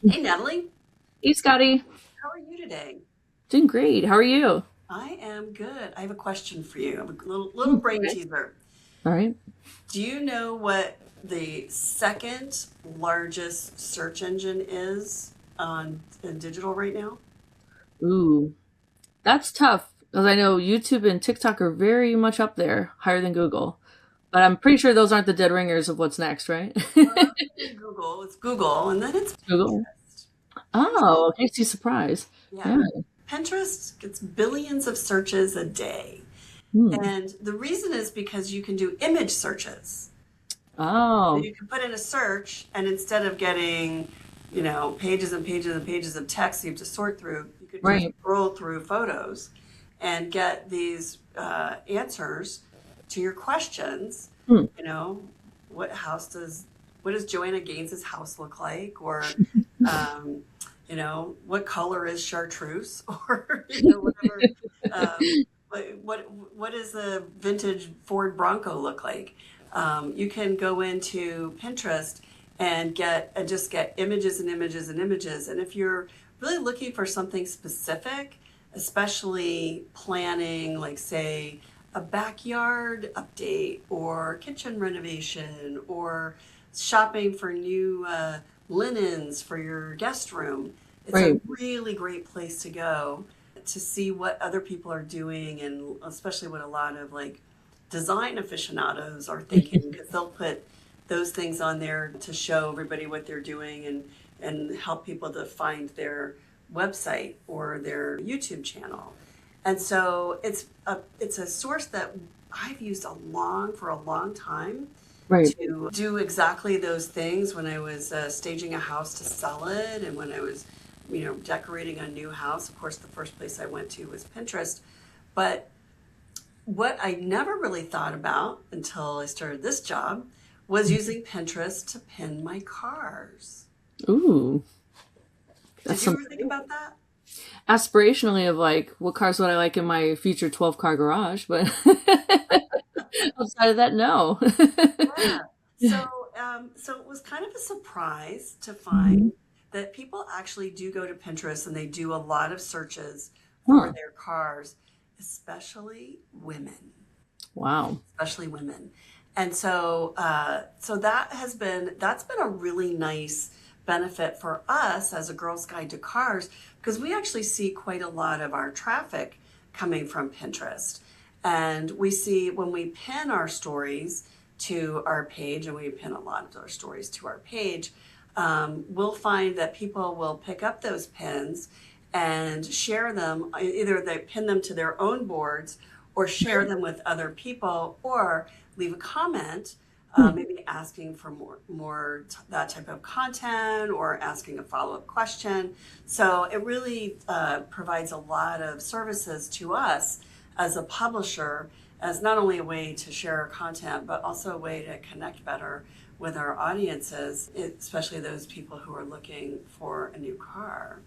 Hey, Natalie, Hey, Scotty. how are you today? Doing great. How are you? I am good. I have a question for you. I have a little brain Okay. teaser. All right. Do you know what the second largest search engine is on in digital right now? Ooh, that's tough because I know YouTube and TikTok are very much up there, higher than Google. But I'm pretty sure those aren't the dead ringers of what's next, right? Google. It's Google, and then it's Google. Pinterest. Pinterest, Oh, tasty surprise. yeah. Yeah. Pinterest gets billions of searches a day. Hmm. And the reason is because you can do image searches. So Oh, you can put in a search, and instead of getting, pages and pages and pages of text you have to sort through, you could just right. scroll through photos and get these answers to your questions. Hmm. You know, what house does, what does Joanna Gaines's house look like? Or, um, what color is chartreuse? Or, whatever. What does a vintage Ford Bronco look like? You can go into Pinterest and just get images and images and images. And if you're really looking for something specific, especially planning, like say a backyard update or kitchen renovation or shopping for new linens for your guest room, it's a Right. really great place to go to see what other people are doing, and especially what a lot of like design aficionados are thinking, because they'll put those things on there to show everybody what they're doing, and help people to find their website or their YouTube channel. And so it's a source that I've used for a long time Right. to do exactly those things when I was staging a house to sell it, and when I was, decorating a new house. Of course, the first place I went to was Pinterest. But what I never really thought about until I started this job was using Pinterest to pin my cars. Ooh, Did that's you some ever think about that? aspirationally of like, what cars would I like in my future 12-car garage? But outside of that, no. Yeah. So, so it was kind of a surprise to Mhm. find that people actually do go to Pinterest and they do a lot of searches for Huh. their cars, especially women. Wow. Especially women. And so, that's been a really nice benefit for us as a Girls Guide to Cars, because we actually see quite a lot of our traffic coming from Pinterest. And we see when we pin our stories to our page, and we pin a lot of our stories to our page, we'll find that people will pick up those pins and share them. Either they pin them to their own boards or share them with other people, or leave a comment, Hmm. maybe asking for that type of content, or asking a follow-up question. So it really provides a lot of services to us as a publisher, as not only a way to share our content, but also a way to connect better with our audiences, especially those people who are looking for a new car.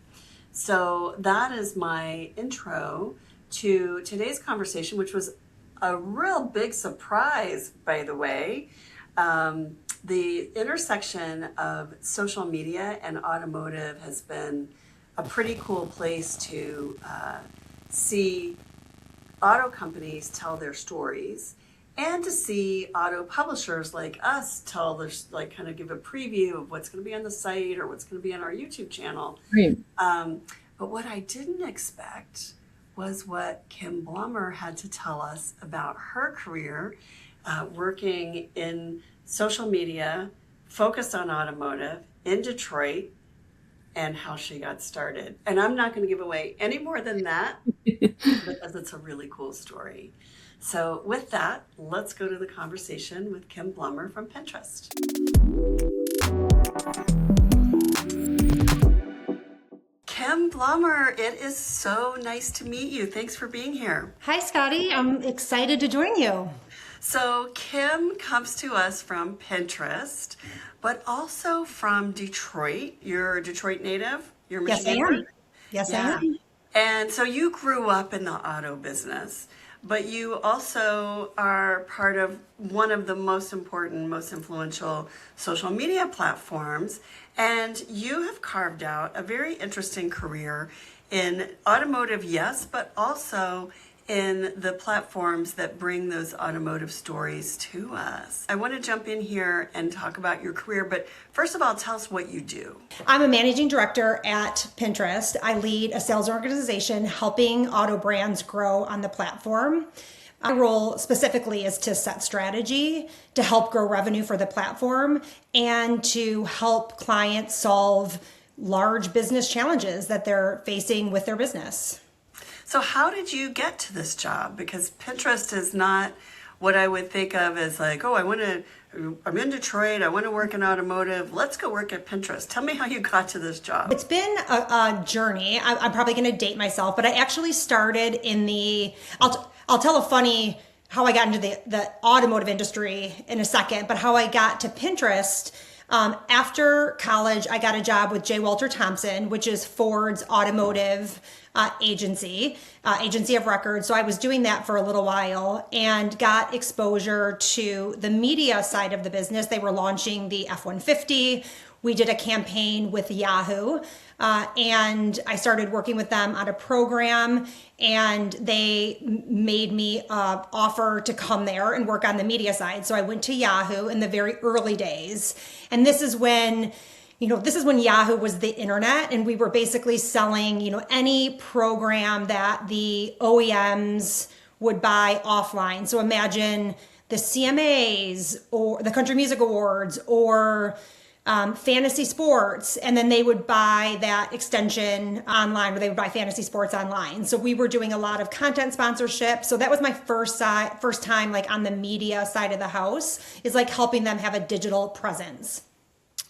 So that is my intro to today's conversation, which was a real big surprise, by the way. The intersection of social media and automotive has been a pretty cool place to see auto companies tell their stories, and to see auto publishers like us tell their, like, kind of give a preview of what's going to be on the site or what's going to be on our YouTube channel. Right. um, but what I didn't expect was what Kim Blommer had to tell us about her career working in social media, focused on automotive in Detroit, and how she got started. And I'm not going to give away any more than that, because it's a really cool story. So, with that, let's go to the conversation with Kim Blommer from Pinterest. Kim Blommer, it is so nice to meet you. Thanks for being here. Hi, Scotty. I'm excited to join you. So, Kim comes to us from Pinterest, but also from Detroit. You're a Detroit native? You're Yes, I Michigander? am. Yes, I Yeah. am. And so you grew up in the auto business, but you also are part of one of the most important, most influential social media platforms. And you have carved out a very interesting career in automotive, yes, but also in the platforms that bring those automotive stories to us. I want to jump in here and talk about your career, but first of all, tell us what you do. I'm a managing director at Pinterest. I lead a sales organization helping auto brands grow on the platform. My role specifically is to set strategy, to help grow revenue for the platform, and to help clients solve large business challenges that they're facing with their business. So how did you get to this job? Because Pinterest is not what I would think of as like, oh, I'm in Detroit, I want to work in automotive, let's go work at Pinterest. Tell me how you got to this job. It's been a journey. I'm probably going to date myself, but I actually started in I'll tell a funny how I got into the automotive industry in a second, but how I got to Pinterest. After college, I got a job with J. Walter Thompson, which is Ford's automotive agency of record. So I was doing that for a little while and got exposure to the media side of the business. They were launching the F-150. We did a campaign with Yahoo, and I started working with them on a program, and they made me offer to come there and work on the media side. So I went to Yahoo in the very early days, and this is when Yahoo was the internet, and we were basically selling, any program that the OEMs would buy offline. So imagine the CMAs or the Country Music Awards or fantasy sports, and then they would buy that extension online, or they would buy fantasy sports online. So we were doing a lot of content sponsorship. So that was my first time like on the media side of the house, is like helping them have a digital presence.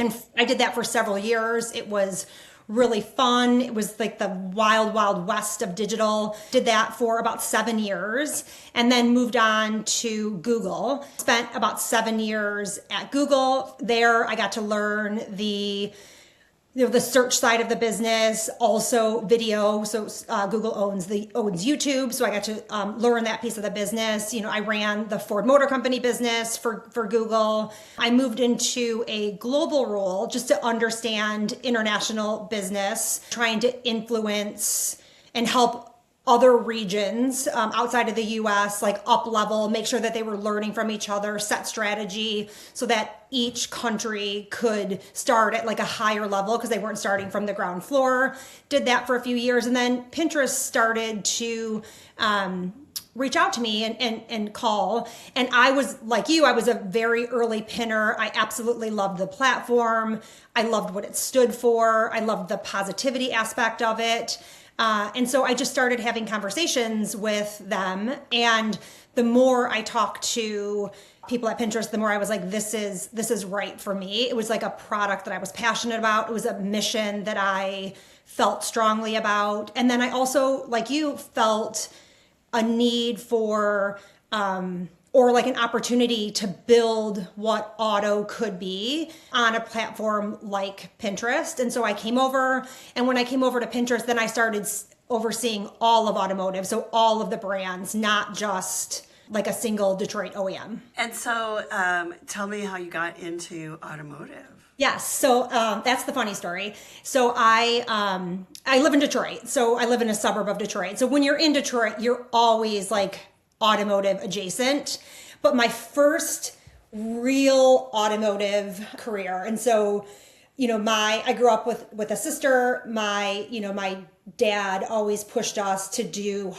And I did that for several years. It was really fun. It was like the wild, wild west of digital. Did that for about 7 years and then moved on to Google. Spent about 7 years at Google. There, I got to learn the search side of the business, also video. So Google owns YouTube. So I got to learn that piece of the business. I ran the Ford Motor Company business for Google. I moved into a global role just to understand international business, trying to influence and help other regions outside of the US, like up level, make sure that they were learning from each other, set strategy so that each country could start at like a higher level because they weren't starting from the ground floor. Did that for a few years. And then Pinterest started to reach out to me and call. And I was like you, I was a very early pinner. I absolutely loved the platform. I loved what it stood for. I loved the positivity aspect of it. And so I just started having conversations with them. And the more I talked to people at Pinterest, the more I was like, this is right for me. It was like a product that I was passionate about. It was a mission that I felt strongly about. And then I also, like you, felt a need for, or like an opportunity to build what auto could be on a platform like Pinterest. And so I came over, and when I came over to Pinterest, then I started overseeing all of automotive. So all of the brands, not just like a single Detroit OEM. And so tell me how you got into automotive. Yes. So that's the funny story. So I live in Detroit. So I live in a suburb of Detroit. So when you're in Detroit, you're always like automotive adjacent. But my first real automotive career. And so, I grew up with a sister. My dad always pushed us to do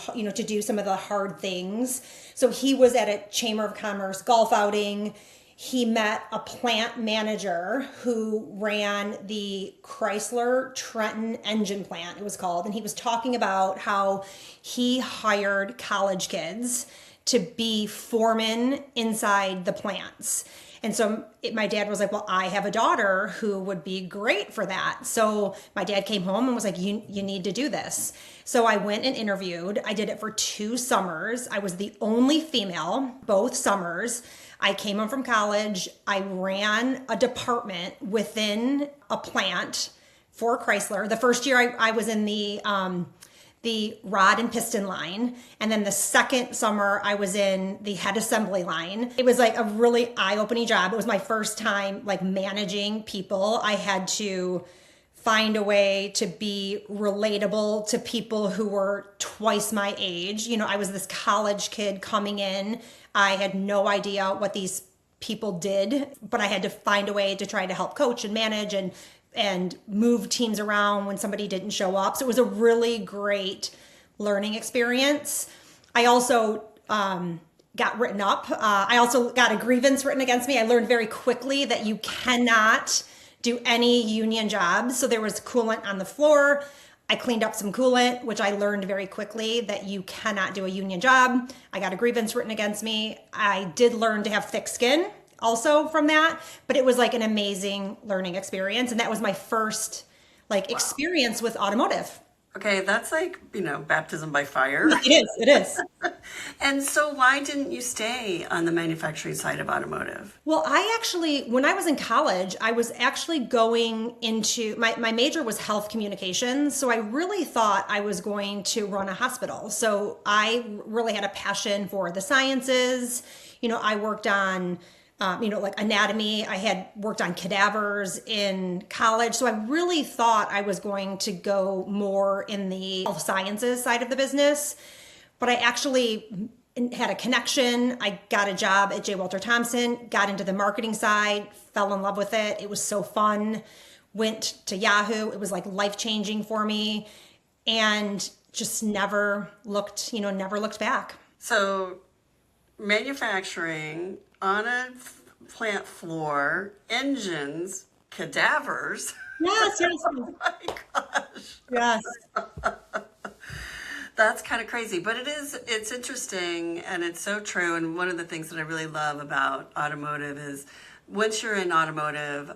some of the hard things. So he was at a Chamber of Commerce golf outing. He met a plant manager who ran the Chrysler Trenton engine plant, it was called. And he was talking about how he hired college kids to be foremen inside the plants. And so my dad was like, well, I have a daughter who would be great for that. So my dad came home and was like, you need to do this. So I went and interviewed. I did it for 2 summers. I was the only female, both summers. I came home from college. I ran a department within a plant for Chrysler. The first year I was in the the rod and piston line. And then the second summer I was in the head assembly line. It was like a really eye-opening job. It was my first time like managing people. I had to find a way to be relatable to people who were twice my age. You know, I was this college kid coming in. I had no idea what these people did, but I had to find a way to try to help coach and manage and move teams around when somebody didn't show up. So it was a really great learning experience. I also got written up. I also got a grievance written against me. I learned very quickly that you cannot do any union jobs. So there was coolant on the floor. I cleaned up some coolant, which I learned very quickly that you cannot do a union job. I got a grievance written against me. I did learn to have thick skin also from that, but it was like an amazing learning experience. And that was my first like experience with automotive. Okay, that's like, baptism by fire. It is. And so why didn't you stay on the manufacturing side of automotive? Well, when I was in college, I was actually going into, my major was health communications. So I really thought I was going to run a hospital. So I really had a passion for the sciences. I worked on like anatomy. I had worked on cadavers in college. So I really thought I was going to go more in the health sciences side of the business. But I actually had a connection. I got a job at J. Walter Thompson, got into the marketing side, fell in love with it. It was so fun. Went to Yahoo. It was like life-changing for me and just never looked back. So manufacturing on a plant floor, engines, cadavers. Yes. Oh my gosh. Yes. That's kind of crazy, but it's interesting and it's so true. And one of the things that I really love about automotive is once you're in automotive,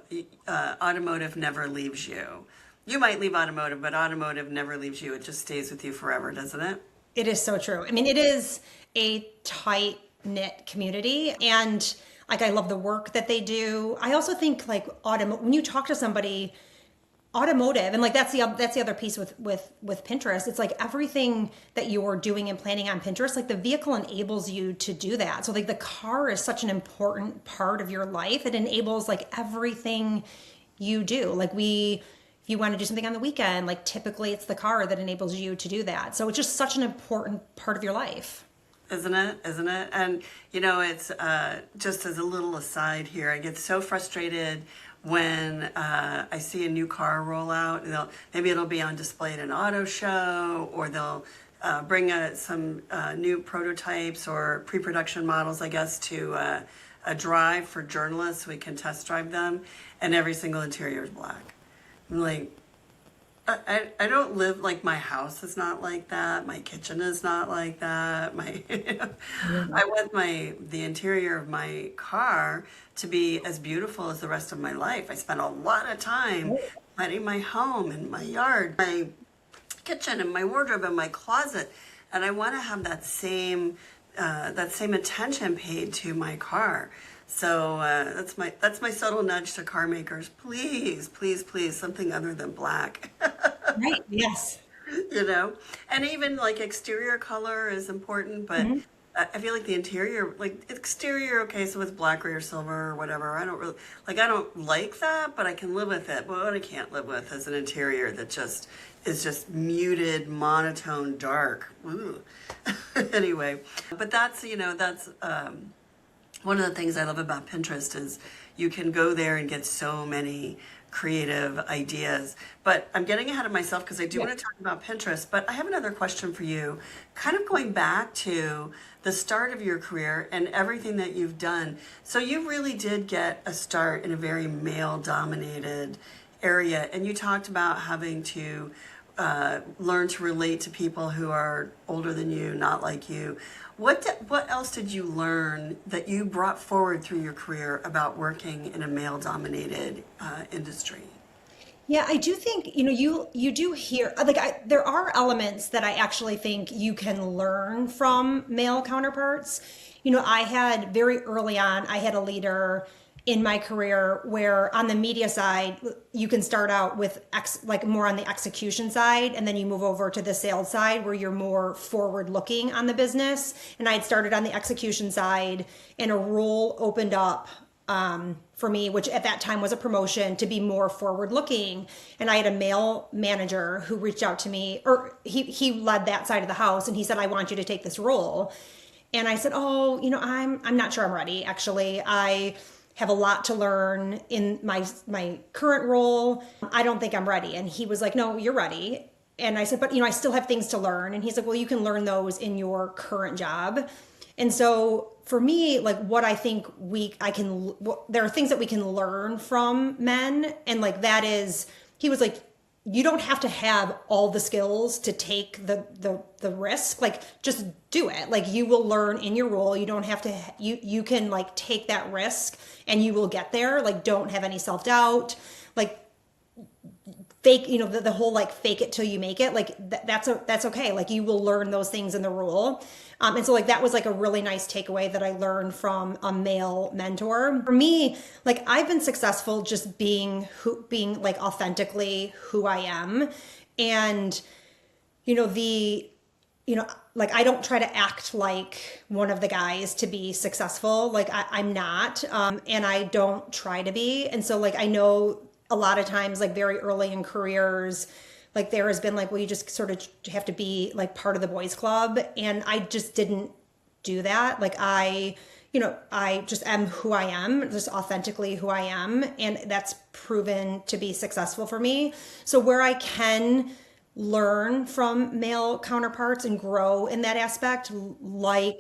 automotive never leaves you. You might leave automotive, but automotive never leaves you. It just stays with you forever, doesn't it? It is so true. I mean, it is a tight knit community, and like I love the work that they do. I also think like when you talk to somebody, automotive, and like that's the other piece with Pinterest. It's like everything that you're doing and planning on Pinterest, like the vehicle enables you to do that. So like the car is such an important part of your life. It enables like everything you do. Like if you want to do something on the weekend, like typically it's the car that enables you to do that. So it's just such an important part of your life. Isn't it? And, it's just as a little aside here, I get so frustrated when I see a new car roll out. Maybe it'll be on display at an auto show, or they'll bring some new prototypes or pre-production models, I guess, to a drive for journalists so we can test drive them, and every single interior is black. I'm like, I don't live, like, my house is not like that. My kitchen is not like that. I want the interior of my car to be as beautiful as the rest of my life. I spend a lot of time letting my home and my yard, my kitchen and my wardrobe and my closet. And I want to have that same attention paid to my car. So that's my subtle nudge to car makers. Please, please, please, something other than black. Right. Yes. And even like exterior color is important, but I feel like the interior, like exterior, okay, so it's black or silver or whatever. I don't like that, but I can live with it. But what I can't live with is an interior that is just muted, monotone, dark. Ooh. Anyway, but that's one of the things I love about Pinterest is you can go there and get so many creative ideas. But I'm getting ahead of myself because I do want to talk about Pinterest. But I have another question for you, kind of going back to the start of your career and everything that you've done. So you really did get a start in a very male-dominated area. And you talked about having to learn to relate to people who are older than you, not like you. What else did you learn that you brought forward through your career about working in a male-dominated industry? Yeah, I do think, you do hear, there are elements that I actually think you can learn from male counterparts. I had very early on, I had a leader in my career where on the media side, you can start out with like more on the execution side, and then you move over to the sales side where you're more forward looking on the business. And I had started on the execution side, and a role opened up for me, which at that time was a promotion to be more forward looking. And I had a male manager who reached out to me, or he led that side of the house, and he said, I want you to take this role. And I said, oh, I'm not sure I'm ready. Actually, I have a lot to learn in my current role. I don't think I'm ready. And he was like, no, you're ready. And I said, but I still have things to learn. And he's like, well, you can learn those in your current job. And so for me, like what I think there are things that we can learn from men. And like that is, he was like, you don't have to have all the skills to take the risk. Like just do it. Like you will learn in your role. You don't have to, you can like take that risk and you will get there. Like don't have any self-doubt. Like fake, the whole like fake it till you make it. Like that's okay. Like you will learn those things in the role. And so like that was like a really nice takeaway that I learned from a male mentor. For me, like I've been successful just being like authentically who I am. And, like I don't try to act like one of the guys to be successful. Like I'm not, and I don't try to be. And so like I know a lot of times, like very early in careers, like there has been like, well, you just sort of have to be like part of the boys club. And I just didn't do that. Like I just am who I am, just authentically who I am. And that's proven to be successful for me. So where I can learn from male counterparts and grow in that aspect, like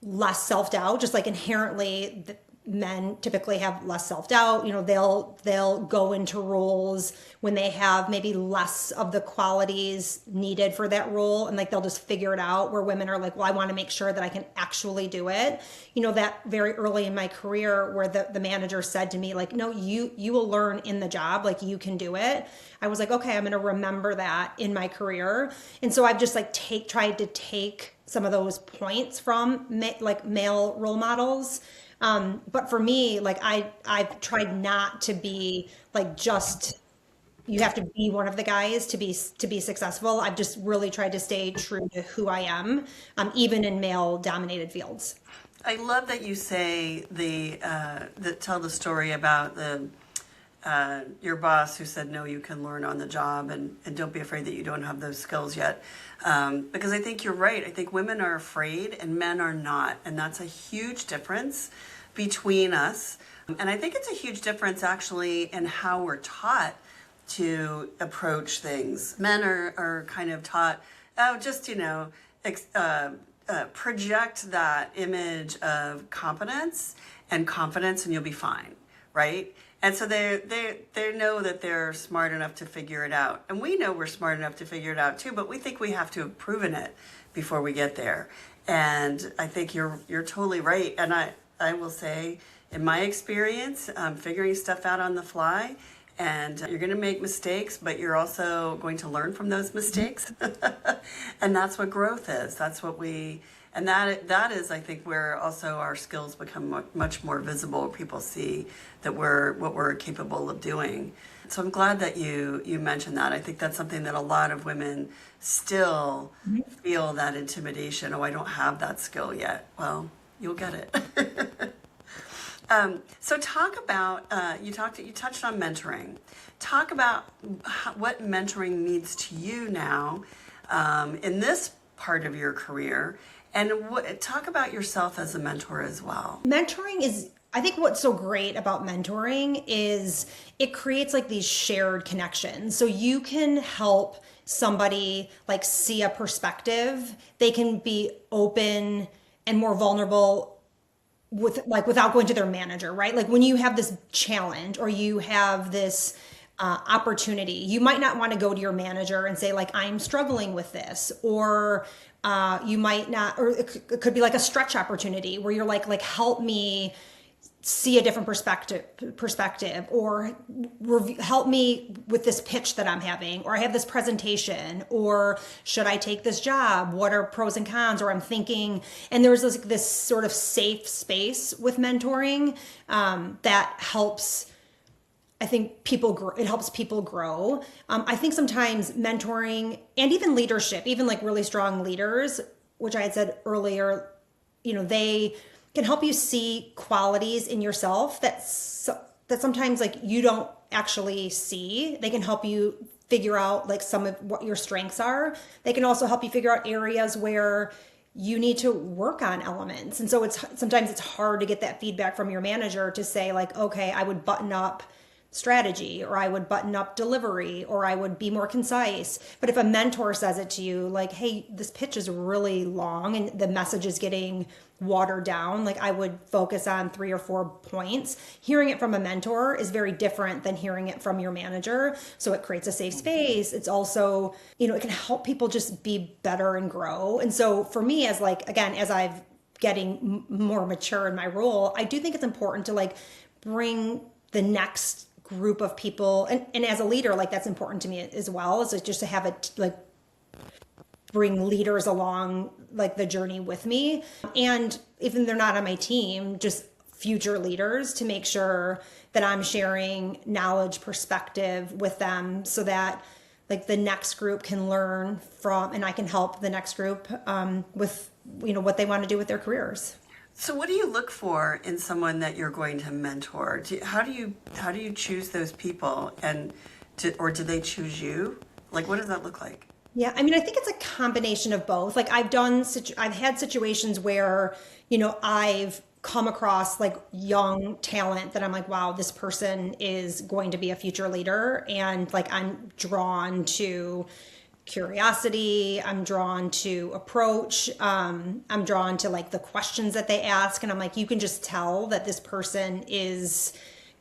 less self-doubt, just like inherently men typically have less self-doubt. They'll go into roles when they have maybe less of the qualities needed for that role, and like they'll just figure it out, where women are like, well, I want to make sure that I can actually do it. That very early in my career where the manager said to me like, no, you will learn in the job, like you can do it. I was like, okay, I'm going to remember that in my career. And so I've just like tried to take some of those points from like male role models. But for me, like I've tried not to be like just, you have to be one of the guys to be successful. I've just really tried to stay true to who I am, even in male dominated fields. I love that you say that tell the story about your boss who said, no, you can learn on the job, and don't be afraid that you don't have those skills yet. Because I think you're right. I think women are afraid and men are not. And that's a huge difference between us. And I think it's a huge difference actually in how we're taught to approach things. Men are kind of taught, just, project that image of competence and confidence and you'll be fine, right? And so they know that they're smart enough to figure it out. And we know we're smart enough to figure it out too, but we think we have to have proven it before we get there. And I think you're totally right. And I will say, in my experience, figuring stuff out on the fly, and you're going to make mistakes, but you're also going to learn from those mistakes. And that's what growth is. That's what and that is, I think, where also our skills become much more visible. People see that what we're capable of doing. So I'm glad that you mentioned that. I think that's something that a lot of women still feel, that intimidation. Oh, I don't have that skill yet. Well, you'll get it. So talk about, you touched on mentoring. Talk about what mentoring means to you now in this part of your career, and talk about yourself as a mentor as well. Mentoring is, I think what's so great about mentoring is it creates like these shared connections. So you can help somebody like see a perspective. They can be open and more vulnerable without going to their manager, right? Like when you have this challenge or you have this opportunity, you might not want to go to your manager and say like, I'm struggling with this, or you might not, or it could be like a stretch opportunity where you're like help me see a different perspective, or help me with this pitch that I'm having, or I have this presentation, or should I take this job? What are pros and cons? Or I'm thinking, and there's this sort of safe space with mentoring that helps. I think people grow. It helps people grow. I think sometimes mentoring and even leadership, even like really strong leaders, which I had said earlier, they can help you see qualities in yourself that sometimes like you don't actually see. They can help you figure out like some of what your strengths are. They can also help you figure out areas where you need to work on elements. And so sometimes it's hard to get that feedback from your manager to say like, okay, I would button up strategy, or I would button up delivery, or I would be more concise. But if a mentor says it to you, like, hey, this pitch is really long and the message is getting watered down, like I would focus on 3 or 4 points. Hearing it from a mentor is very different than hearing it from your manager. So it creates a safe space. It's also, it can help people just be better and grow. And so for me, as like, again, as I've getting more mature in my role, I do think it's important to like bring the next group of people, and as a leader, like that's important to me as well, is just to have it like bring leaders along like the journey with me, and even they're not on my team, just future leaders, to make sure that I'm sharing knowledge, perspective with them, so that like the next group can learn from, and I can help the next group with what they want to do with their careers. So what do you look for in someone that you're going to mentor? How do you choose those people, or do they choose you? Like, what does that look like? Yeah, I mean, I think it's a combination of both. Like I've had situations where, I've come across like young talent that I'm like, wow, this person is going to be a future leader. And like, I'm drawn to curiosity, I'm drawn to approach, I'm drawn to like the questions that they ask, and I'm like, you can just tell that this person is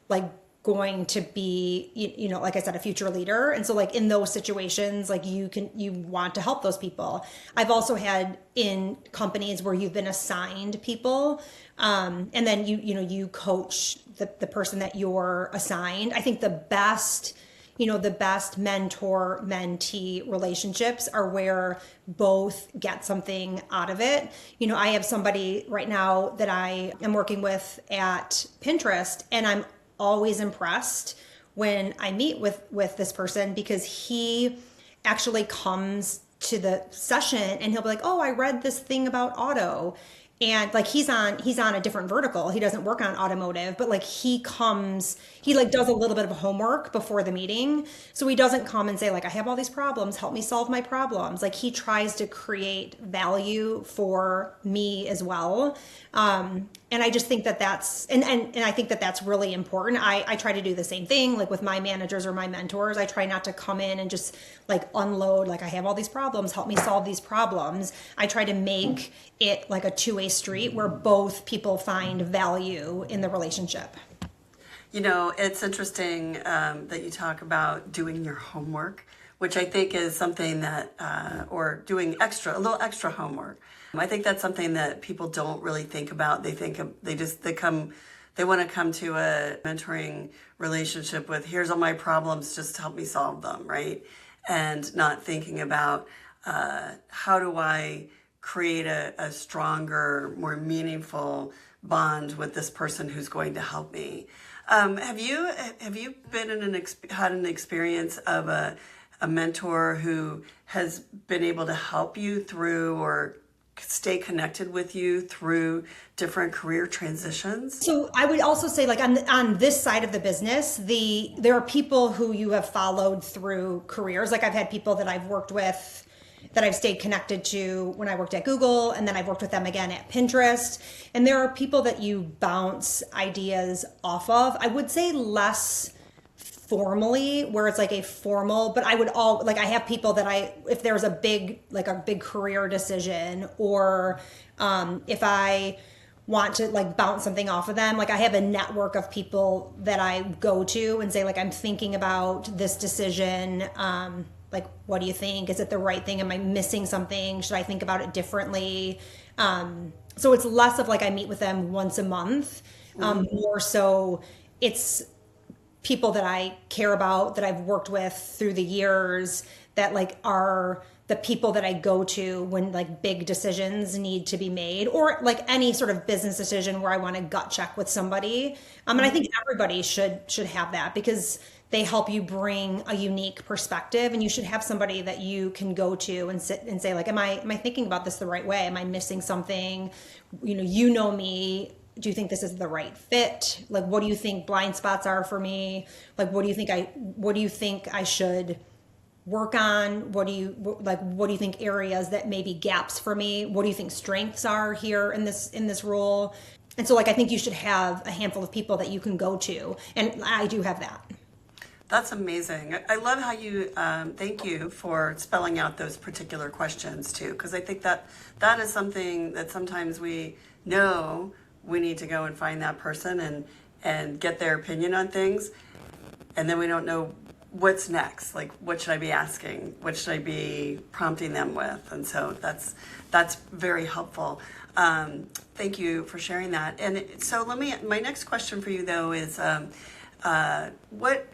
like going to be, like I said, a future leader. And so like in those situations, like you want to help those people. I've also had in companies where you've been assigned people, and then you coach the person that you're assigned. I think the best mentor-mentee relationships are where both get something out of it. I have somebody right now that I am working with at Pinterest, and I'm always impressed when I meet with this person, because he actually comes to the session and he'll be like, oh, I read this thing about auto. And like he's on a different vertical. He doesn't work on automotive, but like he like does a little bit of homework before the meeting. So he doesn't come and say like, I have all these problems, help me solve my problems. Like he tries to create value for me as well. And I just think that that's, and I think that that's really important. I try to do the same thing, like with my managers or my mentors. I try not to come in and just like unload, like I have all these problems, help me solve these problems. I try to make it like a two-way street where both people find value in the relationship. It's interesting that you talk about doing your homework, which I think is something that, or doing a little extra homework. I think that's something that people don't really think about. They want to come to a mentoring relationship with, here's all my problems, just help me solve them, right? And not thinking about how do I create a stronger, more meaningful bond with this person who's going to help me. Have you been had an experience of a mentor who has been able to help you through or stay connected with you through different career transitions? So I would also say, like on this side of the business, there are people who you have followed through careers. Like I've had people that I've worked with that I've stayed connected to when I worked at Google, and then I've worked with them again at Pinterest. And there are people that you bounce ideas off of. I would say less formally, where it's like a formal, but I have people that if there's a big career decision, or if I want to like bounce something off of them, like I have a network of people that I go to and say like, I'm thinking about this decision. Like, what do you think? Is it the right thing? Am I missing something? Should I think about it differently? So it's less of like I meet with them once a month. More so, it's people that I care about, that I've worked with through the years, that like are the people that I go to when like big decisions need to be made, or like any sort of business decision where I want to gut check with somebody. And I think everybody should have that, because they help you bring a unique perspective, and you should have somebody that you can go to and sit and say like, am I thinking about this the right way? Am I missing something? You know me. Do you think this is the right fit? Like, what do you think blind spots are for me? Like, what do you think I should work on? What do you think areas that may be gaps for me? What do you think strengths are here in this role? And so like, I think you should have a handful of people that you can go to. And I do have that. That's amazing. I love how you, thank you for spelling out those particular questions too, because I think that is something that sometimes we know we need to go and find that person and get their opinion on things. And then we don't know what's next. Like, what should I be asking? What should I be prompting them with? And so that's very helpful. Thank you for sharing that. And so my next question for you though is, what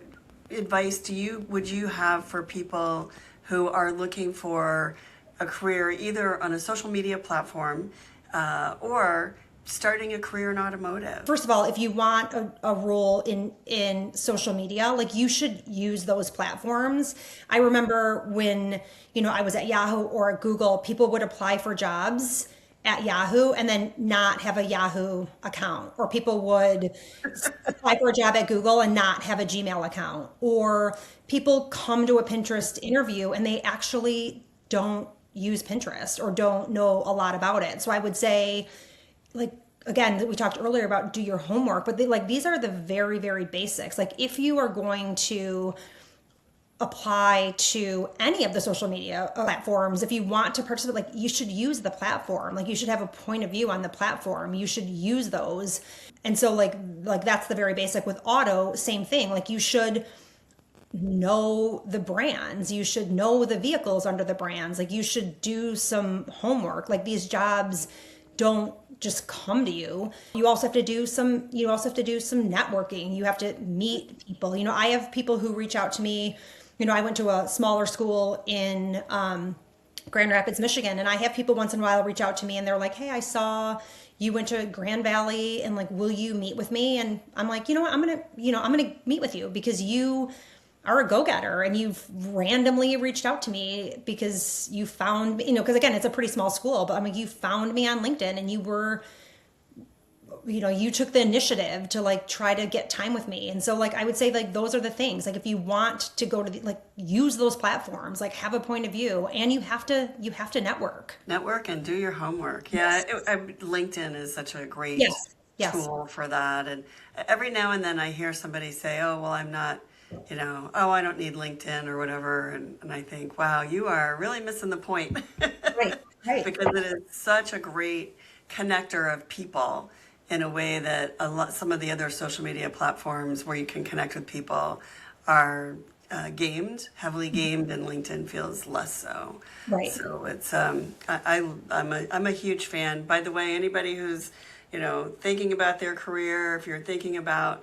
advice would you have for people who are looking for a career either on a social media platform or starting a career in automotive? First of all, if you want a role in social media, like, you should use those platforms. I remember when, I was at Yahoo or at Google, people would apply for jobs at Yahoo and then not have a Yahoo account, or people would apply for a job at Google and not have a Gmail account, or people come to a Pinterest interview and they actually don't use Pinterest or don't know a lot about it. So I would say, like, again, we talked earlier about do your homework, but these are the very, very basics. Like, if you are going to apply to any of the social media platforms, if you want to participate, like, you should use the platform. Like, you should have a point of view on the platform. You should use those. And so like that's the very basic. With auto, same thing. Like, you should know the brands. You should know the vehicles under the brands. Like, you should do some homework. Like, these jobs don't just come to you. You also have to do some networking. You have to meet people. I have people who reach out to me. I went to a smaller school in Grand Rapids, Michigan, and I have people once in a while reach out to me and they're like, "Hey, I saw you went to Grand Valley, and like, will you meet with me?" And I'm like, "You know what? I'm going to meet with you because you are a go-getter and you've randomly reached out to me because you found me, because again, it's a pretty small school, but I mean, you found me on LinkedIn and you were, you took the initiative to like try to get time with me." And so like, I would say like, those are the things. Like, if you want to go to use those platforms, like, have a point of view, and you have to network And do your homework. Yeah. Yes. LinkedIn is such a great Yes. tool for that. And every now and then I hear somebody say, "Oh, well, I'm not, I don't need LinkedIn or whatever." And I think, wow, you are really missing the point. Right. Because it is such a great connector of people in a way that some of the other social media platforms where you can connect with people are heavily gamed, and LinkedIn feels less so. Right. So it's I'm a huge fan. By the way, anybody who's thinking about their career, if you're thinking about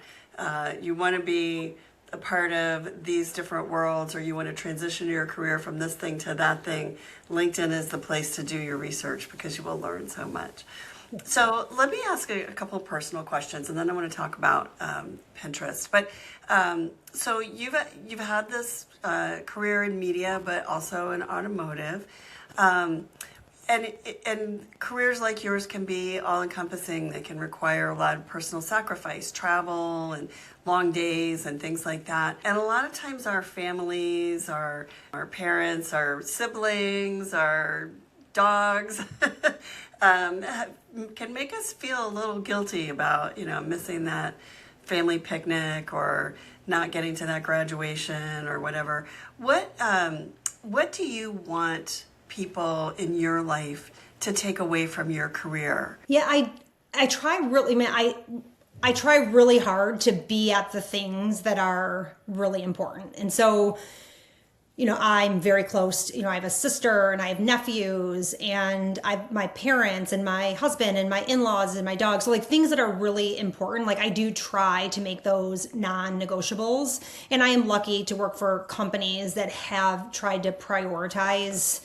you want to be a part of these different worlds, or you want to transition your career from this thing to that thing, LinkedIn is the place to do your research, because you will learn so much. So let me ask a couple of personal questions, and then I want to talk about Pinterest. But so you've had this career in media, but also in automotive. And careers like yours can be all-encompassing. They can require a lot of personal sacrifice, travel, and long days, and things like that. And a lot of times our families, our parents, our siblings, our dogs can make us feel a little guilty about, missing that family picnic or not getting to that graduation or whatever. What do you want people in your life to take away from your career? Yeah, I try really, man, I try really hard to be at the things that are really important. And so, I'm very close. I have a sister and I have nephews and I have my parents and my husband and my in-laws and my dog. So like things that are really important, like I do try to make those non-negotiables. And I am lucky to work for companies that have tried to prioritize,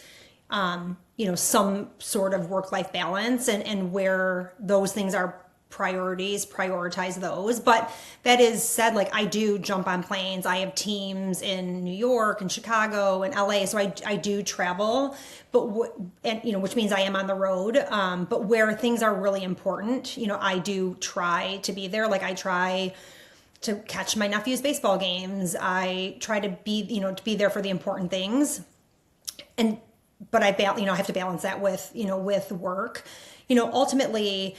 some sort of work-life balance and where those things are prioritize those. But that is said, like I do jump on planes. I have teams in New York and Chicago and LA. So I do travel, but which means I am on the road. But where things are really important, I do try to be there. Like I try to catch my nephew's baseball games. I try to be there for the important things. But I have to balance that with work. Ultimately,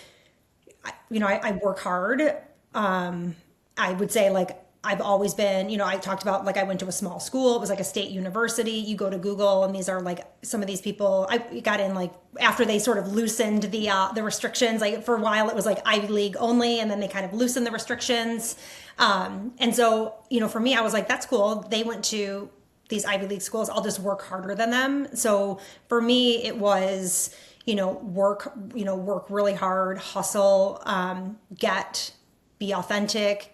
I work hard. I would say like I've always been, I talked about like I went to a small school. It was like a state university. You go to Google and these are like some of these people I got in like after they sort of loosened the restrictions. Like for a while it was like Ivy League only, and then they kind of loosened the restrictions. And so, for me, I was like, that's cool. They went to these Ivy League schools. I'll just work harder than them. So for me, it was, work really hard, hustle, be authentic,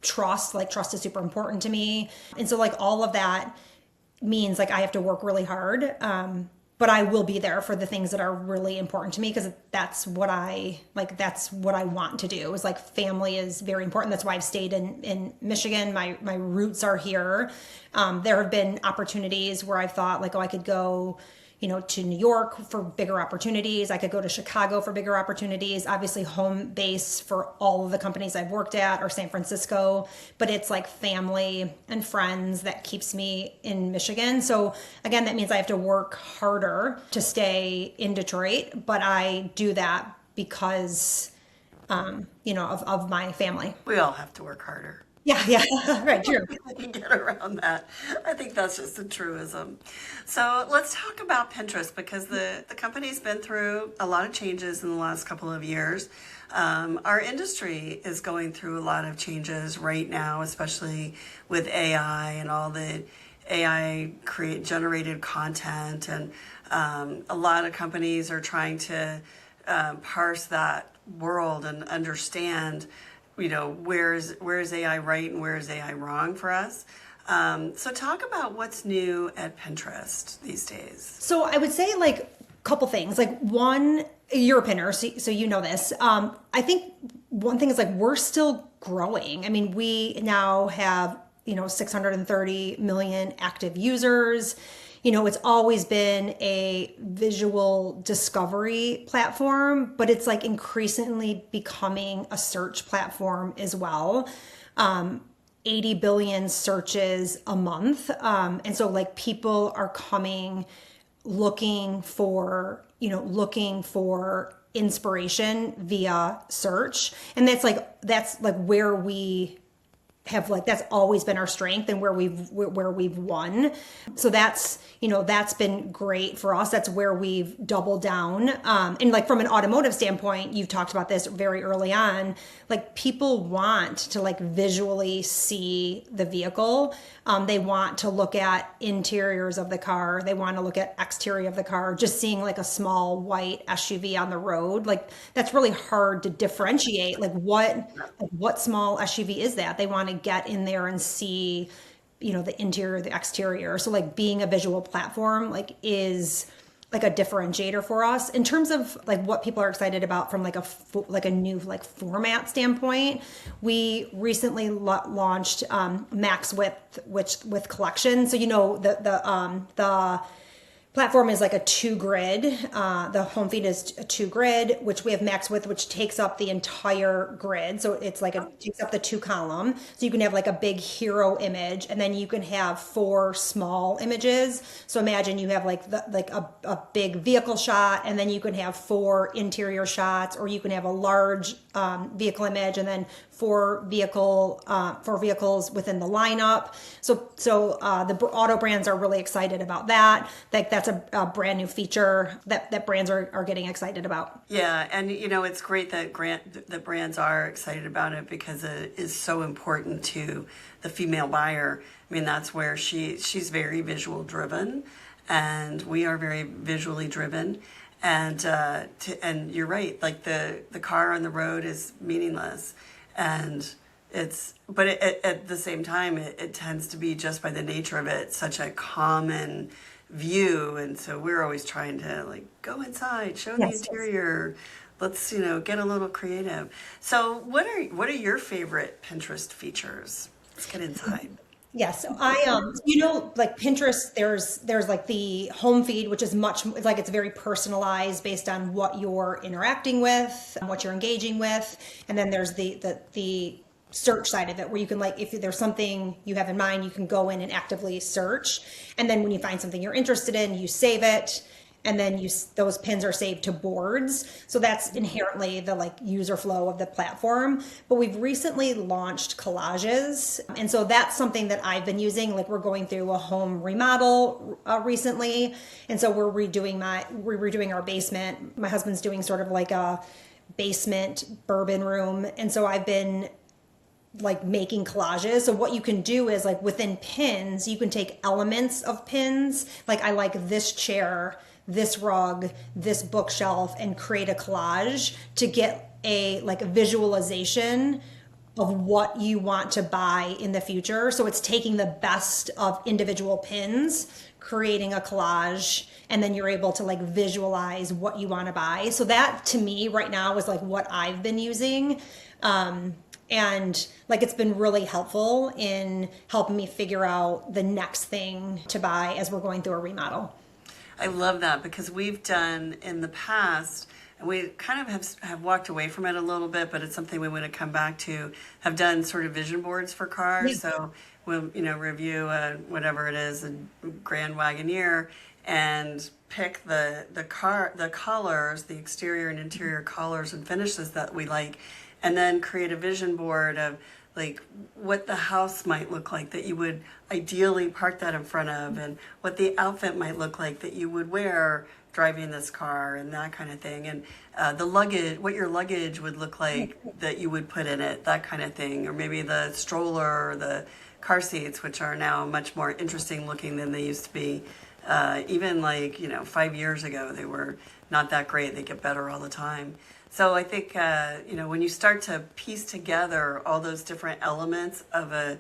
trust is super important to me. And so like all of that means like I have to work really hard. But I will be there for the things that are really important to me because that's what I want to do. Is like family is very important. That's why I've stayed in Michigan. My roots are here. There have been opportunities where I've thought like, oh, I could go, to New York for bigger opportunities. I could go to Chicago for bigger opportunities. Obviously home base for all of the companies I've worked at or San Francisco, but it's like family and friends that keeps me in Michigan. So again, that means I have to work harder to stay in Detroit, but I do that because, of my family. We all have to work harder. Yeah, right, true. I can get around that. I think that's just a truism. So let's talk about Pinterest because the company's been through a lot of changes in the last couple of years. Our industry is going through a lot of changes right now, especially with AI and all the AI generated content. And a lot of companies are trying to parse that world and understand where's AI right and where's AI wrong for us. So talk about what's new at Pinterest these days. So I would say like a couple things. Like one, you're a pinner, so you know this. I think one thing is like we're still growing. I mean, we now have 630 million active users. It's always been a visual discovery platform, but it's like increasingly becoming a search platform as well. 80 billion searches a month. And so like people are coming looking for inspiration via search. And that's like where we have that's always been our strength and where we've won. So that's been great for us. That's where we've doubled down. And like from an automotive standpoint, you've talked about this very early on, like people want to like visually see the vehicle. They want to look at interiors of the car. They want to look at exterior of the car. Just seeing like a small white SUV on the road, like that's really hard to differentiate. Like what small SUV is that? They want to get in there and see, the interior, the exterior. So like being a visual platform like is like a differentiator for us in terms of like what people are excited about from like a new like format standpoint. We recently launched Max with collection. So the platform is like a 2 grid. The home feed is a 2 grid, which we have Max Width, which takes up the entire grid. So it's like takes up the 2 column. So you can have like a big hero image, and then you can have 4 small images. So imagine you have like a big vehicle shot, and then you can have 4 interior shots, or you can have a large vehicle image, and then for vehicles within the lineup. So the auto brands are really excited about that. Like that's a brand new feature that brands are getting excited about. Yeah, and it's great that brands are excited about it because it is so important to the female buyer. I mean, that's where she's very visual driven, and we are very visually driven. And you're right, like the car on the road is meaningless, and but at the same time it tends to be, just by the nature of it, such a common view, and so we're always trying to like go inside, show the interior. Let's get a little creative. So what are your favorite Pinterest features? Let's get inside. Yes, like Pinterest, there's like the home feed, which is like it's very personalized based on what you're interacting with, what you're engaging with, and then there's the search side of it, where you can, like, if there's something you have in mind, you can go in and actively search, and then when you find something you're interested in, you save it. And then those pins are saved to boards. So that's inherently the like user flow of the platform. But we've recently launched collages. And so that's something that I've been using. Like, we're going through a home remodel recently. And so we're redoing our basement. My husband's doing sort of like a basement bourbon room. And so I've been like making collages. So what you can do is, like, within pins, you can take elements of pins. Like, I like this chair, this rug, this bookshelf, and create a collage to get a visualization of what you want to buy in the future. So it's taking the best of individual pins, creating a collage, and then you're able to like visualize what you want to buy. So that, to me, right now is like what I've been using. And like, it's been really helpful in helping me figure out the next thing to buy as we're going through a remodel. I love that, because we've done in the past, and we kind of have walked away from it a little bit, but it's something we want to come back to, have done sort of vision boards for cars. Yeah. So we'll, review whatever it is, a Grand Wagoneer, and pick the colors, the exterior and interior colors and finishes that we like, and then create a vision board of like what the house might look like that you would ideally park that in front of, and what the outfit might look like that you would wear driving this car, and that kind of thing, and the luggage, what your luggage would look like that you would put in it, that kind of thing, or maybe the stroller or the car seats, which are now much more interesting looking than they used to be. Even 5 years ago, they were not that great. They get better all the time. So I think, when you start to piece together all those different elements of a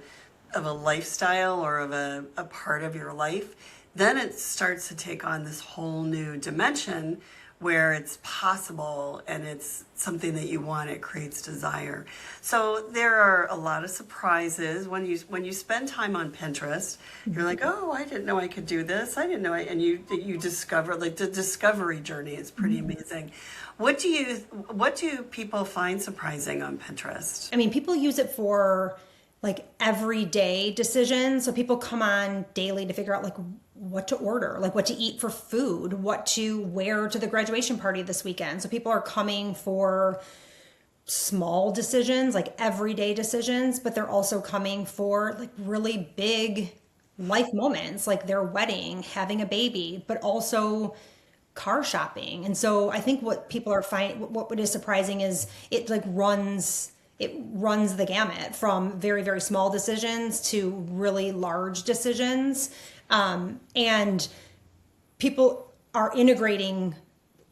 lifestyle or of a part of your life, then it starts to take on this whole new dimension where it's possible and it's something that you want. It creates desire. So there are a lot of surprises when you spend time on Pinterest. You're like, oh, I didn't know I could do this. I didn't know and you discover, like, the discovery journey is pretty amazing. What do people find surprising on Pinterest? I mean, people use it for like everyday decisions. So people come on daily to figure out like what to order, like what to eat for food, what to wear to the graduation party this weekend. So people are coming for small decisions, like everyday decisions, but they're also coming for like really big life moments, like their wedding, having a baby, but also car shopping. And so I think what people are finding, what is surprising is it runs the gamut from very, very small decisions to really large decisions. And people are integrating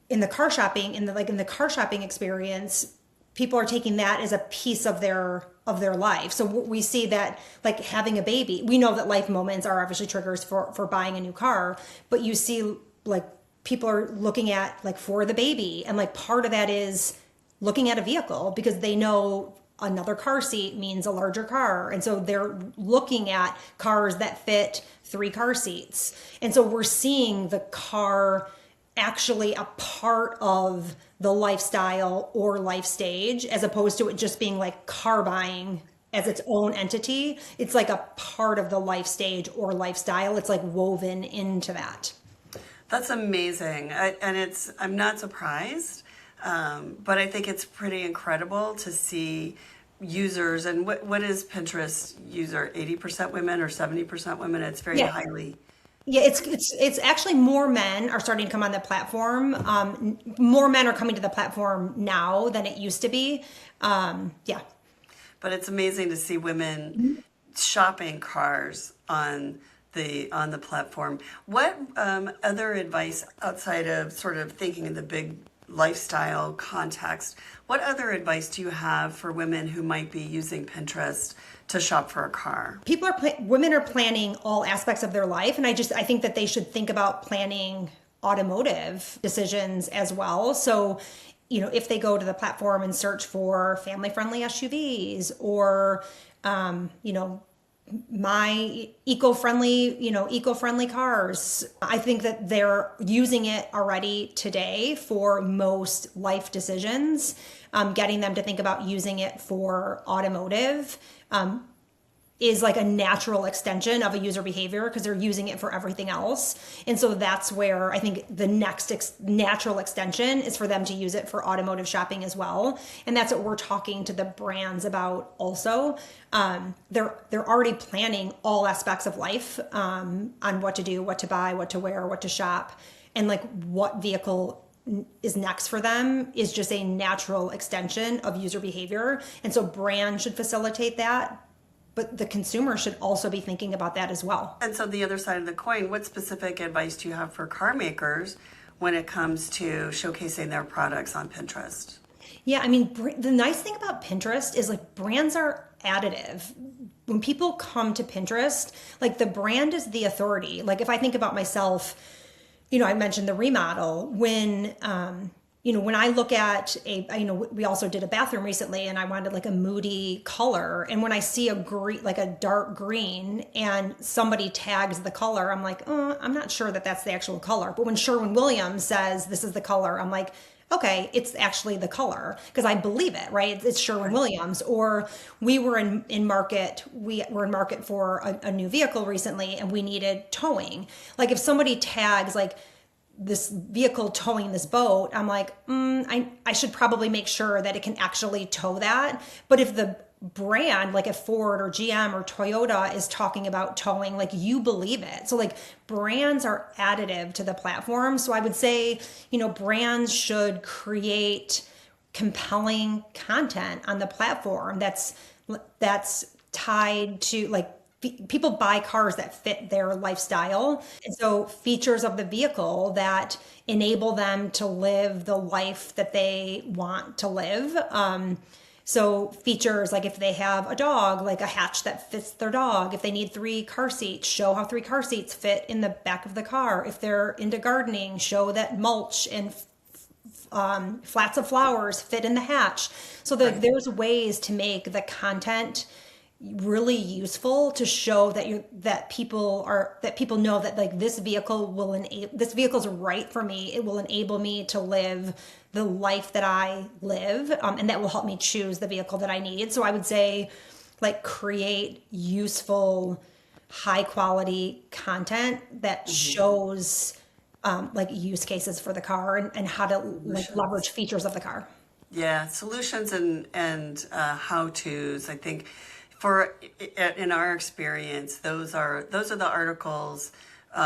in the car shopping, in the car shopping experience, people are taking that as a piece of their life. So we see that, like, having a baby, we know that life moments are obviously triggers for buying a new car, but you see like people are looking at like for the baby, and like part of that is looking at a vehicle because they know another car seat means a larger car. And so they're looking at cars that fit 3 car seats. And so we're seeing the car actually a part of the lifestyle or life stage, as opposed to it just being like car buying as its own entity. It's like a part of the life stage or lifestyle. It's like woven into that. That's amazing. I'm not surprised. But I think it's pretty incredible to see users. And what is Pinterest user? 80% women or 70% women? It's very Yeah. highly. Yeah, it's actually more men are starting to come on the platform. More men are coming to the platform now than it used to be. Yeah. But it's amazing to see women shopping cars on the platform. What other advice outside of sort of thinking in the big lifestyle context? What other advice do you have for women who might be using Pinterest to shop for a car? Women are planning all aspects of their life, and I think that they should think about planning automotive decisions as well. So, if they go to the platform and search for family-friendly SUVs or, my eco-friendly cars. I think that they're using it already today for most life decisions. Getting them to think about using it for automotive is like a natural extension of a user behavior because they're using it for everything else. And so that's where I think the next natural extension is for them to use it for automotive shopping as well. And that's what we're talking to the brands about also. They're already planning all aspects of life on what to do, what to buy, what to wear, what to shop, and like what vehicle is next for them is just a natural extension of user behavior. And so brands should facilitate that. But the consumer should also be thinking about that as well. And so the other side of the coin, what specific advice do you have for car makers when it comes to showcasing their products on Pinterest? Yeah, I mean, the nice thing about Pinterest is like brands are additive. When people come to Pinterest, like the brand is the authority. Like if I think about myself, I mentioned the remodel when, when I look at we also did a bathroom recently and I wanted like a moody color. And when I see like a dark green and somebody tags the color, I'm like, I'm not sure that that's the actual color. But when Sherwin-Williams says this is the color, I'm like, okay, it's actually the color because I believe it, right? It's Sherwin-Williams. Or we were in market, we were in market for a new vehicle recently and we needed towing. Like if somebody tags like, this vehicle towing this boat, I'm like, I should probably make sure that it can actually tow that. But if the brand, like if Ford or GM or Toyota is talking about towing, like you believe it. So like brands are additive to the platform. So I would say, brands should create compelling content on the platform that's tied to like, people buy cars that fit their lifestyle. And so features of the vehicle that enable them to live the life that they want to live. So features like if they have a dog, like a hatch that fits their dog. If they need 3 car seats, show how 3 car seats fit in the back of the car. If they're into gardening, show that mulch and flats of flowers fit in the hatch. So there's ways to make the content really useful to show that people know that like this vehicle's right for me. It will enable me to live the life that I live, and that will help me choose the vehicle that I need. So I would say like create useful, high quality content that shows like use cases for the car and how to like leverage features of the car. Yeah, solutions and how-tos. I think in our experience, those are the articles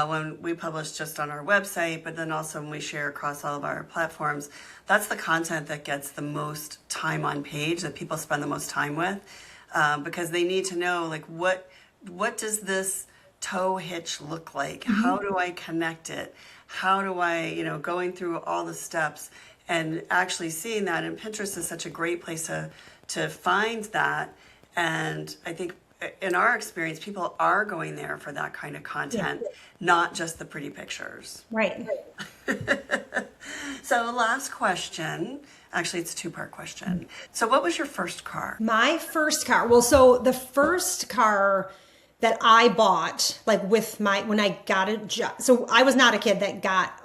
when we publish just on our website, but then also when we share across all of our platforms. That's the content that gets the most time on page, that people spend the most time with, because they need to know like what does this tow hitch look like? How do I connect it? How do I, going through all the steps and actually seeing that. And Pinterest is such a great place to find that. And I think in our experience, people are going there for that kind of content, not just the pretty pictures. Right. So last question, actually it's a 2-part question. So what was your first car? My first car. Well, so the first car that I bought, like when I got a job. So I was not a kid that got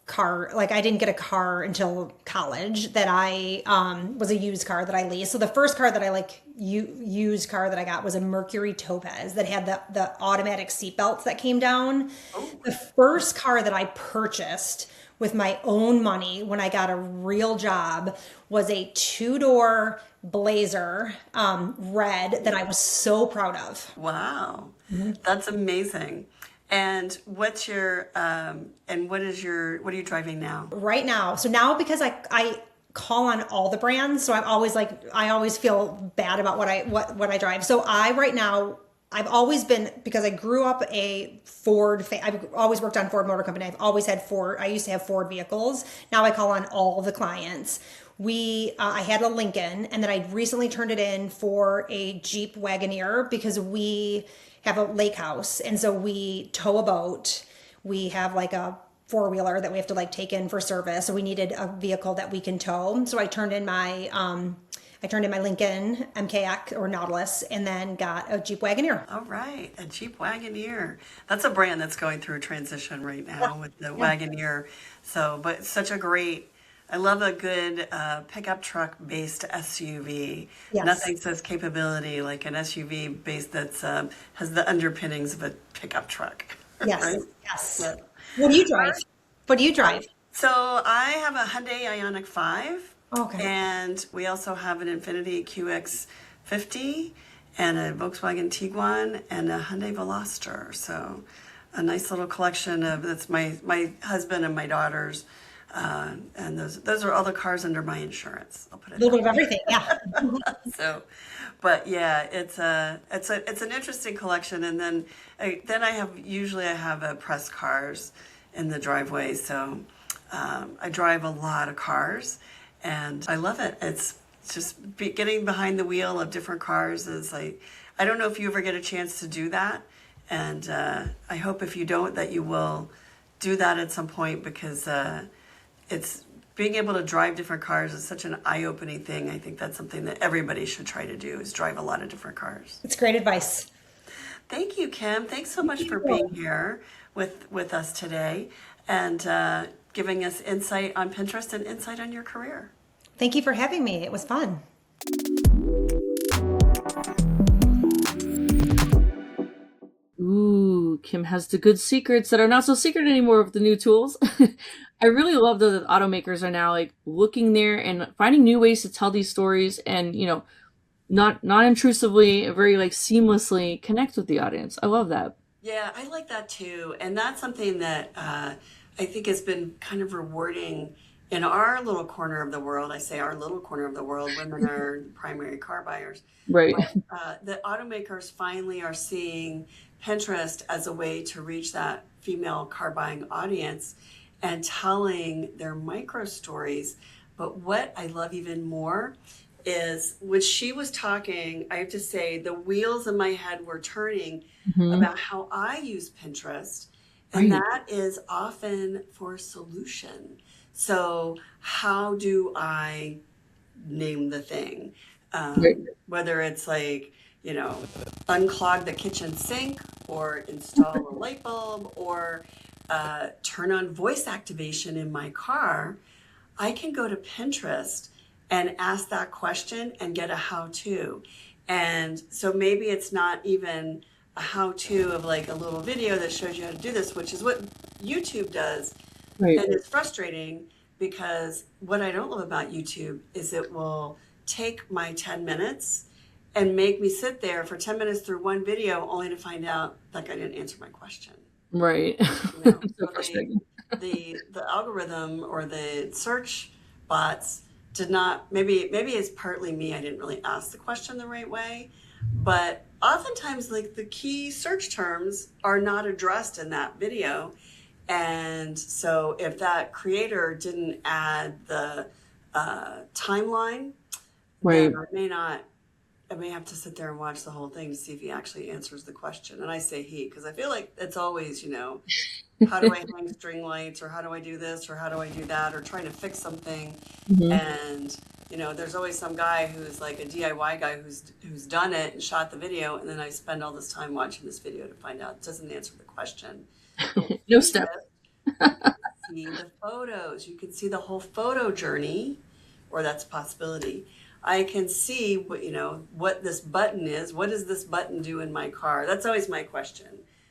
car. Like I didn't get a car until college that I was a used car that I leased. So the first car that I used car that I got was a Mercury Topaz that had the automatic seat belts that came down. Oh, The first car that I purchased with my own money when I got a real job was a two-door Blazer, red, that I was so proud of. wow. That's amazing. And what are you driving now? Right now. So now because I call on all the brands, so I'm always I always feel bad about what I drive. So right now I've always been, because I grew up a Ford I've always worked on Ford Motor Company. I've always had Ford. I used to have Ford vehicles. Now I call on all the clients. I had a Lincoln, and then I recently turned it in for a Jeep Wagoneer because we have a lake house, and so we tow a boat. We have like a four-wheeler that we have to take in for service, so we needed a vehicle that we can tow. So I turned in my Lincoln MKX or Nautilus, and then got a Jeep Wagoneer. All right, a Jeep Wagoneer. That's a brand that's going through a transition right now with the Wagoneer. So, but it's such a great, I love a good pickup truck based SUV. Yes. Nothing says capability like an SUV based that's has the underpinnings of a pickup truck. Yes, Right? yes. Yeah. What do you drive? What do you drive? So I have a Hyundai Ioniq 5. Okay. And we also have an Infiniti QX50 and a Volkswagen Tiguan and a Hyundai Veloster. So a nice little collection of, that's my husband and my daughters. And those are all the cars under my insurance. I'll put it A little bit that of everything, yeah. way. So, but yeah, it's an interesting collection. And then I have press cars in the driveway. So I drive a lot of cars, and I love it. It's just getting behind the wheel of different cars is like, I don't know if you ever get a chance to do that. And I hope if you don't, that you will do that at some point, because it's being able to drive different cars is such an eye-opening thing. I think that's something that everybody should try to do, is drive a lot of different cars. It's great advice. Thank you, Kim. Thanks so much for being here with us today, and giving us insight on Pinterest and insight on your career. Thank you for having me. It was fun. Ooh, Kim has the good secrets that are not so secret anymore with the new tools. I really love that automakers are now looking there and finding new ways to tell these stories, and not intrusively, very seamlessly connect with the audience. I love that. Yeah, I like that too. And that's something that I think has been kind of rewarding in our little corner of the world. I say our little corner of the world, women are primary car buyers. Right. But, the automakers finally are seeing Pinterest as a way to reach that female car buying audience and telling their micro stories. But what I love even more is when she was talking, I have to say the wheels in my head were turning about how I use Pinterest. And Right. that is often for a solution. So how do I name the thing? Right. Whether it's unclog the kitchen sink, or install a light bulb, or turn on voice activation in my car, I can go to Pinterest and ask that question and get a how-to. And so maybe it's not even a how-to of a little video that shows you how to do this, which is what YouTube does. Right. And it's frustrating because what I don't love about YouTube is it will take my 10 minutes and make me sit there for 10 minutes through one video only to find out I didn't answer my question. Right. You know, So so frustrating. the algorithm or the search bots did not, maybe it's partly me, I didn't really ask the question the right way, but oftentimes the key search terms are not addressed in that video. And so if that creator didn't add the timeline, Right. then I may have to sit there and watch the whole thing to see if he actually answers the question. And I say he, because I feel like it's always, how do I hang string lights, or how do I do this, or how do I do that, or trying to fix something. And, there's always some guy who's a DIY guy who's done it and shot the video. And then I spend all this time watching this video to find out it doesn't answer the question. No step. see the photos. You can see the whole photo journey, or that's a possibility. I can see what, what this button is. What does this button do in my car? That's always my question.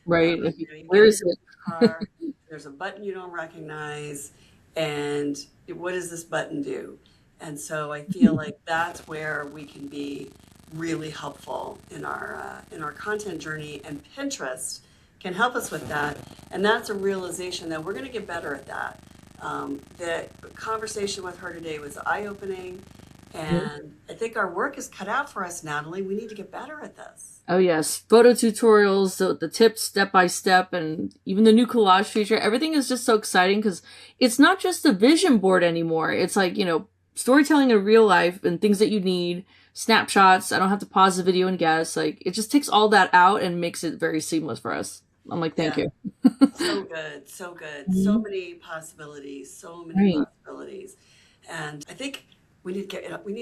Right. You Where get is into it? the car, there's a button you don't recognize, and what does this button do? And so I feel like that's where we can be really helpful in our content journey, and Pinterest can help us with that. And that's a realization that we're going to get better at that. The conversation with her today was eye-opening, and I think our work is cut out for us, Natalie. We need to get better at this. Oh yes, photo tutorials, the tips step by step, and even the new collage feature. Everything is just so exciting because it's not just a vision board anymore. It's like, storytelling in real life and things that you need, snapshots. I don't have to pause the video and guess. Like, it just takes all that out and makes it very seamless for us. I'm like, thank you. So good, so good. So many possibilities, possibilities. And I think we need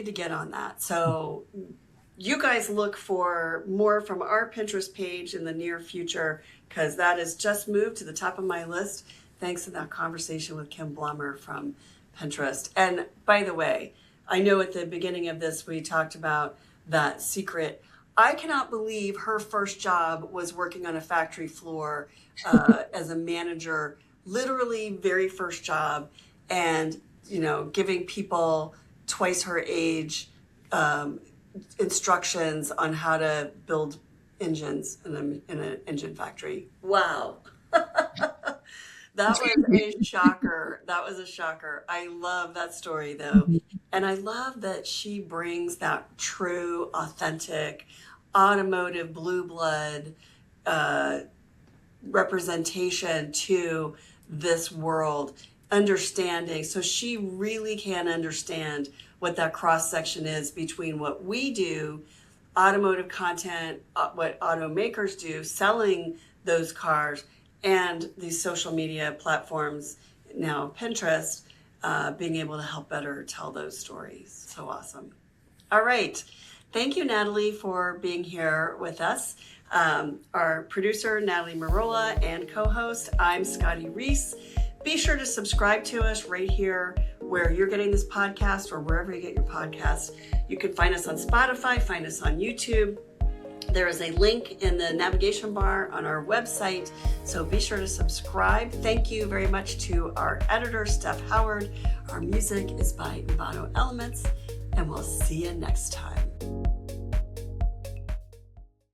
to get on that. So you guys look for more from our Pinterest page in the near future, because that has just moved to the top of my list thanks to that conversation with Kim Blommer from Pinterest. And by the way, I know at the beginning of this we talked about that secret. I cannot believe her first job was working on a factory floor as a manager, literally very first job, and giving people twice her age instructions on how to build engines in an engine factory. Wow. That was a shocker. That was a shocker. I love that story, though. And I love that she brings that true, authentic, automotive, blue blood representation to this world, understanding. So she really can understand what that cross section is between what we do, automotive content, what automakers do, selling those cars, and these social media platforms, now Pinterest, being able to help better tell those stories. So awesome. All right. Thank you, Natalie, for being here with us. Our producer, Natalie Marola, and co-host, I'm Scotty Reese. Be sure to subscribe to us right here where you're getting this podcast or wherever you get your podcasts. You can find us on Spotify, find us on YouTube. There is a link in the navigation bar on our website, so be sure to subscribe. Thank you very much to our editor, Steph Howard. Our music is by Envato Elements, and we'll see you next time.